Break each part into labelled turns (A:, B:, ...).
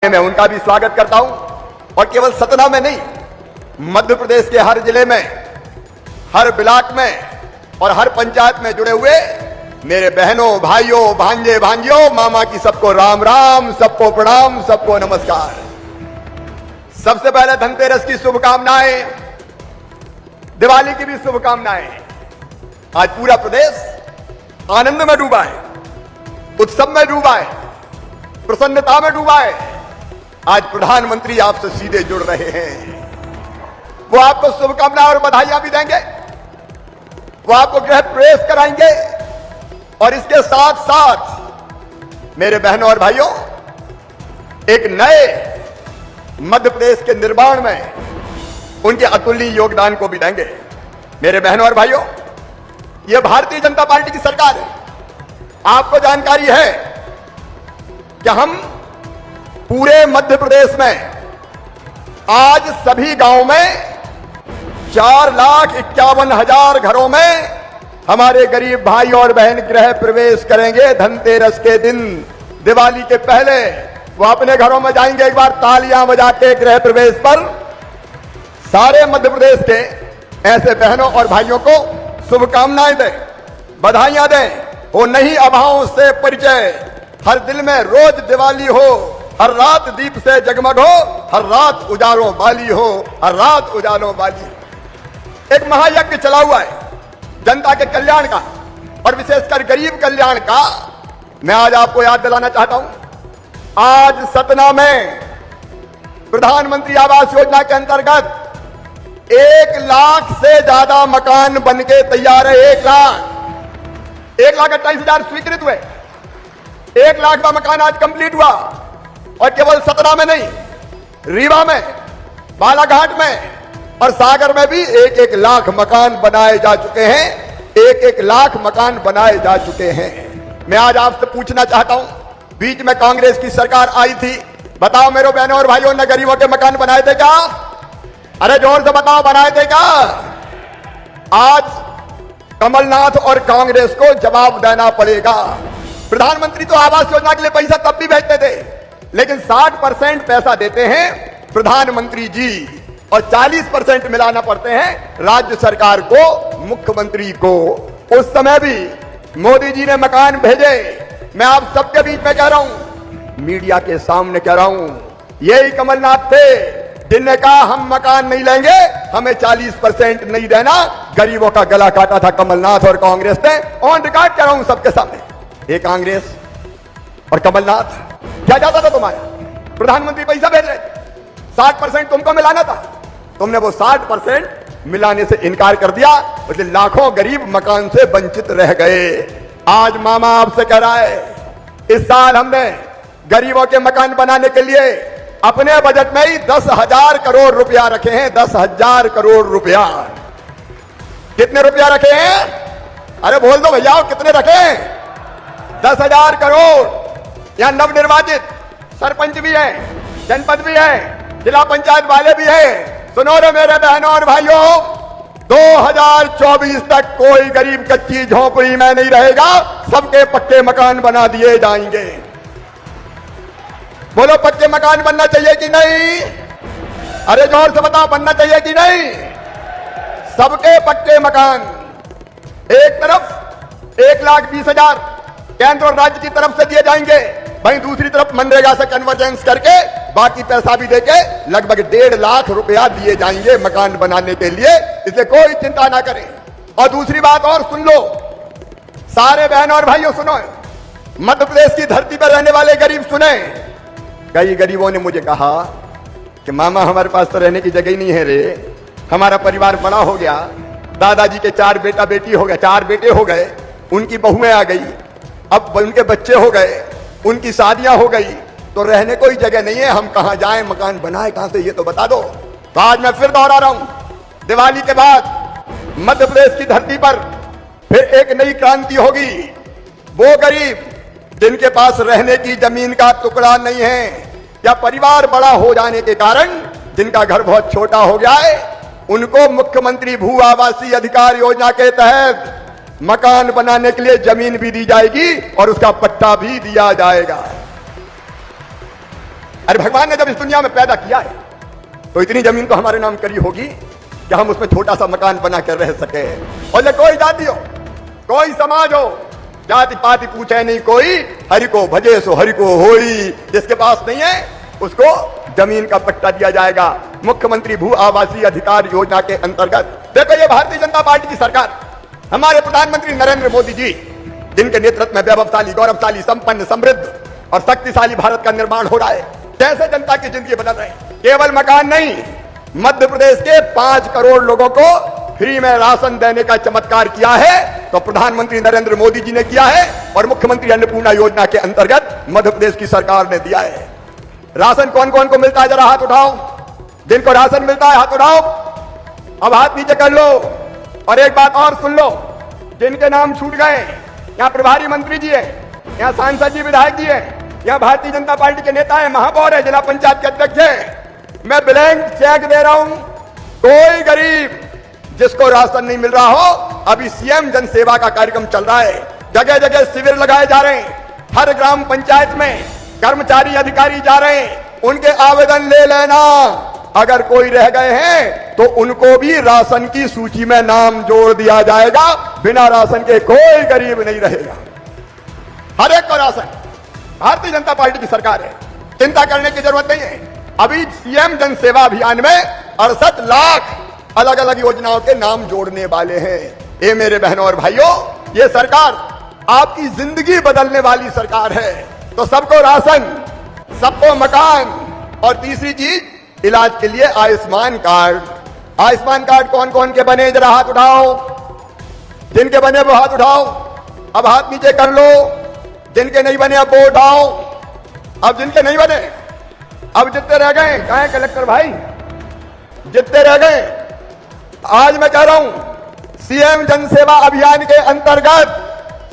A: मैं उनका भी स्वागत करता हूं। और केवल सतना में नहीं, मध्य प्रदेश के हर जिले में, हर ब्लॉक में और हर पंचायत में जुड़े हुए मेरे बहनों, भाइयों, भांजे, भांजियों, मामा की सबको राम राम, सबको प्रणाम, सबको नमस्कार। सबसे पहले धनतेरस की शुभकामनाएं, दिवाली की भी शुभकामनाएं। आज पूरा प्रदेश आनंद में डूबा है, उत्सव में डूबा है, प्रसन्नता में डूबा है। आज प्रधानमंत्री आपसे सीधे जुड़ रहे हैं। वो आपको शुभकामनाएं और बधाइयां भी देंगे, वो आपको गृह प्रवेश कराएंगे और इसके साथ साथ मेरे बहनों और भाइयों, एक नए मध्य प्रदेश के निर्माण में उनके अतुलनीय योगदान को भी देंगे। मेरे बहनों और भाइयों, यह भारतीय जनता पार्टी की सरकार है। आपको जानकारी है कि हम पूरे मध्य प्रदेश में आज सभी गांव में 4,51,000 घरों में हमारे गरीब भाई और बहन गृह प्रवेश करेंगे। धनतेरस के दिन, दिवाली के पहले वो अपने घरों में जाएंगे। एक बार तालियां बजा के गृह प्रवेश पर सारे मध्य प्रदेश के ऐसे बहनों और भाइयों को शुभकामनाएं दें, बधाइयां दें। वो नहीं अभावों से परिचय, हर दिल में रोज दिवाली हो, हर रात दीप से जगमग हो, हर रात उजालों वाली हो, हर रात उजालों वाली। एक महायज्ञ चला हुआ है जनता के कल्याण का और विशेषकर गरीब कल्याण का। मैं आज आपको याद दिलाना चाहता हूं, आज सतना में प्रधानमंत्री आवास योजना के अंतर्गत 1 लाख से ज्यादा मकान बनके तैयार है। 1,28,000 स्वीकृत हुए, 1 लाख का मकान आज कंप्लीट हुआ। और केवल सतना में नहीं, रीवा में, बालाघाट में और सागर में भी 1-1 लाख मकान बनाए जा चुके हैं। 1-1 लाख मकान बनाए जा चुके हैं। मैं आज आपसे पूछना चाहता हूं, बीच में कांग्रेस की सरकार आई थी, बताओ मेरे बहनों और भाइयों ने गरीबों के मकान बनाए थे क्या? अरे जोर से बताओ, बनाए थे क्या? आज कमलनाथ और कांग्रेस को जवाब देना पड़ेगा। प्रधानमंत्री तो आवास योजना के लिए पैसा तब भी भेजते थे, लेकिन 60% पैसा देते हैं प्रधानमंत्री जी और 40% मिलाना पड़ते हैं राज्य सरकार को, मुख्यमंत्री को। उस समय भी मोदी जी ने मकान भेजे। मैं आप सबके बीच में कह रहा हूं, मीडिया के सामने कह रहा हूं, यही कमलनाथ थे जिनने कहा हम मकान नहीं लेंगे, हमें 40% नहीं देना। गरीबों का गला काटा था कमलनाथ और कांग्रेस ने। ऑन रिकॉर्ड कह रहा हूं सबके सामने। ये कांग्रेस और कमलनाथ क्या चाहता था तुम्हारा? प्रधानमंत्री पैसा भेज रहे थे, 60% तुमको मिलाना था, तुमने वो 60% मिलाने से इनकार कर दिया, इसलिए लाखों गरीब मकान से वंचित रह गए। आज मामा आपसे कह रहा है, इस साल हमने गरीबों के मकान बनाने के लिए अपने बजट में ही 10,000 करोड़ रुपया रखे हैं। 10,000 करोड़ रुपया। कितने रुपया रखे हैं? अरे बोल दो भैया, कितने रखे हैं? 10,000 करोड़। यहां नवनिर्वाचित सरपंच भी है, जनपद भी है, जिला पंचायत वाले भी है। सुनो रे मेरे बहनों और भाइयों, 2024 तक कोई गरीब कच्ची झोपड़ी में नहीं रहेगा, सबके पक्के मकान बना दिए जाएंगे। बोलो, पक्के मकान बनना चाहिए कि नहीं? अरे जोर से बताओ, बनना चाहिए कि नहीं? सबके पक्के मकान। एक तरफ 1,20,000 केंद्र और राज्य की तरफ से दिए जाएंगे, वहीं दूसरी तरफ मनरेगा से कन्वर्जेंस करके बाकी पैसा भी देके लगभग 1.5 लाख रुपया दिए जाएंगे मकान बनाने के लिए। इसलिए कोई चिंता ना करें। और दूसरी बात और सुन लो, सारे बहनों और भाइयों सुनो, मध्य प्रदेश की धरती पर रहने वाले गरीब सुने। कई गरीबों ने मुझे कहा कि मामा हमारे पास तो रहने की जगह ही नहीं है रे, हमारा परिवार बड़ा हो गया, दादाजी के 4 बेटा बेटी हो गए, 4 बेटे हो गए, उनकी बहुएं आ गई, अब उनके बच्चे हो गए, उनकी शादियां हो गई, तो रहने कोई जगह नहीं है, हम कहां जाएं, मकान बनाए कहां से, ये तो बता दो। तो आज मैं फिर दोहरा रहा हूं, दिवाली के बाद मध्य प्रदेश की धरती पर फिर एक नई क्रांति होगी। वो गरीब जिनके पास रहने की जमीन का टुकड़ा नहीं है, या परिवार बड़ा हो जाने के कारण जिनका घर बहुत छोटा हो गया है, उनको मुख्यमंत्री भू आवासीय अधिकार योजना के तहत मकान बनाने के लिए जमीन भी दी जाएगी और उसका पट्टा भी दिया जाएगा। अरे भगवान ने जब इस दुनिया में पैदा किया है तो इतनी जमीन तो हमारे नाम करी होगी कि हम उसमें छोटा सा मकान बना कर रह सके। और ये कोई जाति हो, कोई समाज हो, जाति पाति पूछे नहीं कोई, हरि को भजे सो हरि को होई। जिसके पास नहीं है उसको जमीन का पट्टा दिया जाएगा। मुख्यमंत्री भू आवासीय अधिकार योजना के अंतर्गत देखो, ये भारतीय जनता पार्टी की सरकार, हमारे प्रधानमंत्री नरेंद्र मोदी जी, जिनके नेतृत्व में वैभवशाली, गौरवशाली, संपन्न, समृद्ध और शक्तिशाली भारत का निर्माण हो रहा है। कैसे जनता की जिंदगी बदल रहे हैं। केवल मकान नहीं, मध्य प्रदेश के 5 करोड़ लोगों को फ्री में राशन देने का चमत्कार किया है तो प्रधानमंत्री नरेंद्र मोदी जी ने किया है और मुख्यमंत्री अन्नपूर्णा योजना के अंतर्गत मध्य प्रदेश की सरकार ने दिया है। राशन कौन कौन को मिलता है, जरा हाथ उठाओ। जिनको राशन मिलता है हाथ उठाओ, अब हाथ नीचे कर लो। और एक बात और सुन लो, जिनके नाम छूट गए, यहाँ प्रभारी मंत्री जी है, यहाँ सांसद जी, विधायक जी है, यहाँ भारतीय जनता पार्टी के नेता है, महापौर है, जिला पंचायत के अध्यक्ष है, मैं ब्लैंक चेक दे रहा हूं। कोई गरीब जिसको राशन नहीं मिल रहा हो, अभी सीएम जन सेवा का कार्यक्रम चल रहा है, जगह जगह शिविर लगाए जा रहे हैं, हर ग्राम पंचायत में कर्मचारी अधिकारी जा रहे हैं, उनके आवेदन ले लेना। अगर कोई रह गए हैं तो उनको भी राशन की सूची में नाम जोड़ दिया जाएगा। बिना राशन के कोई गरीब नहीं रहेगा, हर एक को राशन। भारतीय जनता पार्टी की सरकार है, चिंता करने की जरूरत नहीं है। अभी सीएम जन सेवा अभियान में 68 लाख अलग अलग योजनाओं के नाम जोड़ने वाले हैं। ये मेरे बहनों और भाइयों, ये सरकार आपकी जिंदगी बदलने वाली सरकार है। तो सबको राशन, सबको मकान, और तीसरी चीज इलाज के लिए आयुष्मान कार्ड। आयुष्मान कार्ड कौन कौन के बने, जरा हाथ उठाओ। जिनके बने वो हाथ उठाओ। अब हाथ नीचे कर लो। जिनके नहीं बने अब वो उठाओ। अब जिनके नहीं बने, अब जितने रह गए, कहाँ है कलेक्टर भाई, जितने रह गए, आज मैं कह रहा हूं सीएम जन सेवा अभियान के अंतर्गत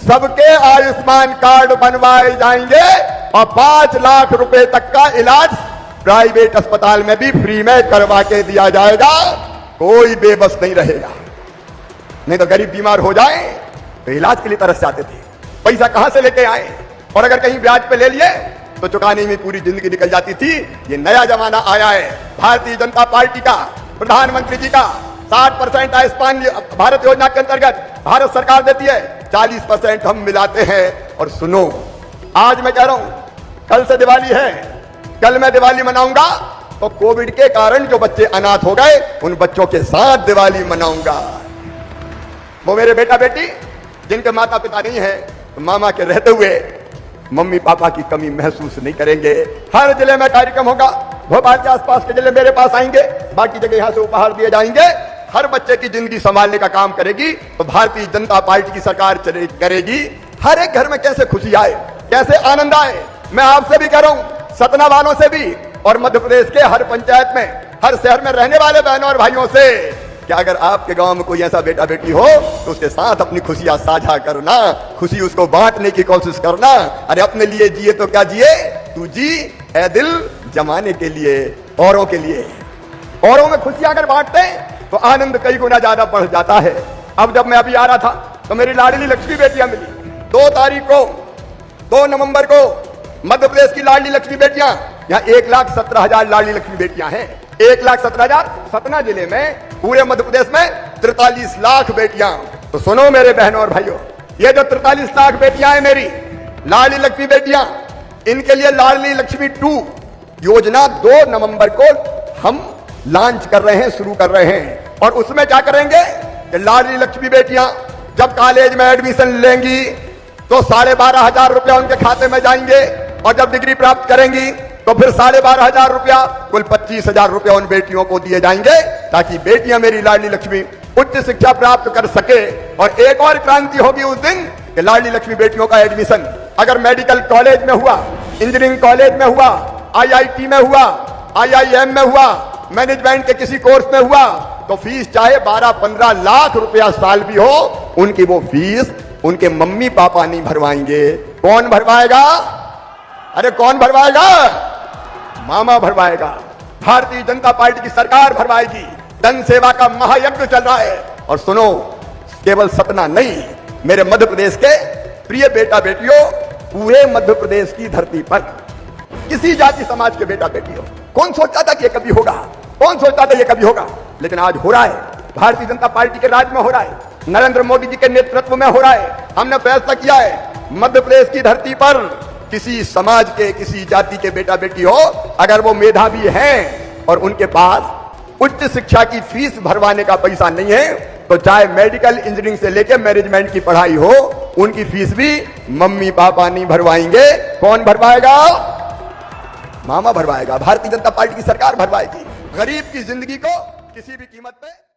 A: सबके आयुष्मान कार्ड बनवाए जाएंगे और 5 लाख रुपए तक का इलाज प्राइवेट अस्पताल में भी फ्री में करवा के दिया जाएगा। कोई बेबस नहीं रहेगा। नहीं तो गरीब बीमार हो जाए तो इलाज के लिए तरस जाते थे, पैसा कहां से लेके आए, और अगर कहीं ब्याज पे ले लिए तो चुकाने में पूरी जिंदगी निकल जाती थी। ये नया जमाना आया है भारतीय जनता पार्टी का, प्रधानमंत्री जी का। 60% आयुष्मान भारत योजना के अंतर्गत भारत सरकार देती है, 40% हम मिलाते हैं। और सुनो, आज मैं कह रहा हूं, कल से दिवाली है, कल मैं दिवाली मनाऊंगा तो कोविड के कारण जो बच्चे अनाथ हो गए उन बच्चों के साथ दिवाली मनाऊंगा। वो मेरे बेटा बेटी जिनके माता पिता नहीं है, तो मामा के रहते हुए मम्मी पापा की कमी महसूस नहीं करेंगे। हर जिले में कार्यक्रम होगा, भोपाल के आसपास के जिले मेरे पास आएंगे, बाकी जगह यहां से उपहार दिए जाएंगे। हर बच्चे की जिंदगी संभालने का काम करेगी तो भारतीय जनता पार्टी की सरकार करेगी। हर एक घर में कैसे खुशी आए, कैसे आनंद आए, मैं आपसे भी कह रहा हूं, सतना वालों से भी, और मध्य प्रदेश के हर पंचायत में, हर शहर में रहने वाले बहनों और भाइयों से, कि अगर आपके गांव में कोई ऐसा बेटा बेटी हो तो उसके साथ अपनी खुशियां साझा करना, खुशी उसको बांटने की कोशिश करना। अरे अपने लिए जिए तो क्या जिए, तू जी ए दिल जमाने के लिए, औरों के लिए। औरों में खुशियां अगर बांटते तो आनंद कई गुना ज्यादा बढ़ जाता है। अब जब मैं अभी आ रहा था तो मेरी लाडली लक्ष्मी बेटियां मिली। 2 तारीख को, 2 नवंबर को मध्य प्रदेश की लाडली लक्ष्मी बेटियां, यहाँ 1,17,000 लाडली लक्ष्मी बेटियां हैं। 1,17,000 सतना जिले में, पूरे मध्य प्रदेश में 43 लाख बेटियां। तो सुनो मेरे बहनों और भाइयों, ये जो 43 लाख बेटियां हैं मेरी लाडली लक्ष्मी बेटियां, इनके लिए लाडली लक्ष्मी 2 योजना 2 नवंबर को हम लॉन्च कर रहे हैं, शुरू कर रहे हैं। और उसमें क्या करेंगे कि लाडली लक्ष्मी बेटियां जब कॉलेज में एडमिशन लेंगी तो 12,500 रुपया उनके खाते में जाएंगे, और जब डिग्री प्राप्त करेंगी तो फिर 12,500 रुपया, कुल 25,000 रुपया उन बेटियों को दिए जाएंगे, ताकि बेटियां मेरी लाडली लक्ष्मी उच्च शिक्षा प्राप्त कर सके। और एक और क्रांति होगी उस दिन कि लाडली लक्ष्मी बेटियों का एडमिशन अगर मेडिकल कॉलेज में हुआ, इंजीनियरिंग कॉलेज में हुआ, IIT में हुआ, IIM में हुआ, मैनेजमेंट के किसी कोर्स में हुआ, तो फीस चाहे 12-15 लाख रुपया साल भी हो, उनकी वो फीस उनके मम्मी पापा नहीं भरवाएंगे। कौन भरवाएगा? अरे कौन भरवाएगा? मामा भरवाएगा। भारतीय जनता पार्टी की सरकार भरवाएगी। जन सेवा का महायज्ञ चल रहा है। और सुनो, केवल सतना नहीं, मेरे मध्य प्रदेश के प्रिय बेटा बेटियों, पूरे मध्य प्रदेश की धरती पर किसी जाति समाज के बेटा बेटी हो। कौन सोचता था कि ये कभी होगा? कौन सोचता था ये कभी होगा? लेकिन आज हो रहा है। भारतीय जनता पार्टी के राज में हो रहा है, नरेंद्र मोदी जी के नेतृत्व में हो रहा है। हमने फैसला किया है, मध्य प्रदेश की धरती पर किसी समाज के, किसी जाति के बेटा बेटी हो, अगर वो मेधावी हैं और उनके पास उच्च शिक्षा की फीस भरवाने का पैसा नहीं है, तो चाहे मेडिकल इंजीनियरिंग से लेकर मैनेजमेंट की पढ़ाई हो, उनकी फीस भी मम्मी पापा नहीं भरवाएंगे। कौन भरवाएगा? मामा भरवाएगा। भारतीय जनता पार्टी की सरकार भरवाएगी। गरीब की जिंदगी को किसी भी कीमत पे